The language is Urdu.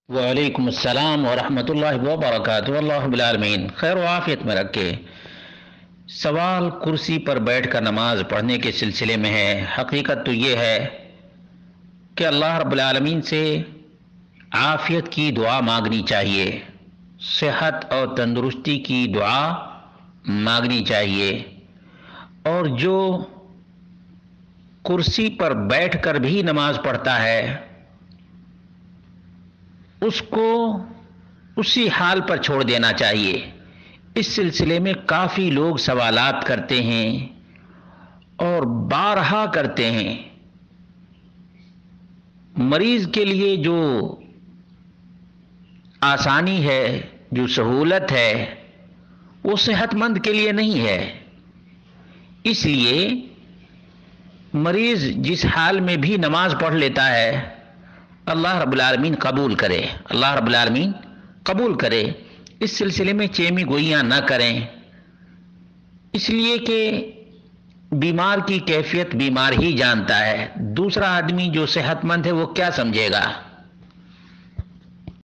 وعلیکم السلام ورحمۃ اللہ وبرکاتہ، اللہ رب العالمین خیر و عافیت میں رکھے۔ سوال کرسی پر بیٹھ کر نماز پڑھنے کے سلسلے میں ہے۔ حقیقت تو یہ ہے کہ اللہ رب العالمین سے عافیت کی دعا مانگنی چاہیے، صحت اور تندرستی کی دعا مانگنی چاہیے، اور جو کرسی پر بیٹھ کر بھی نماز پڑھتا ہے اس کو اسی حال پر چھوڑ دینا چاہیے۔ اس سلسلے میں کافی لوگ سوالات کرتے ہیں اور بارہا کرتے ہیں۔ مریض کے لیے جو آسانی ہے، جو سہولت ہے، وہ صحت مند کے لیے نہیں ہے۔ اس لیے مریض جس حال میں بھی نماز پڑھ لیتا ہے، اللہ رب العالمین قبول کرے، اللہ رب العالمین قبول کرے۔ اس سلسلے میں چیمی گوئیاں نہ کریں، اس لیے کہ بیمار کی کیفیت بیمار ہی جانتا ہے۔ دوسرا آدمی جو صحت مند ہے وہ کیا سمجھے گا؟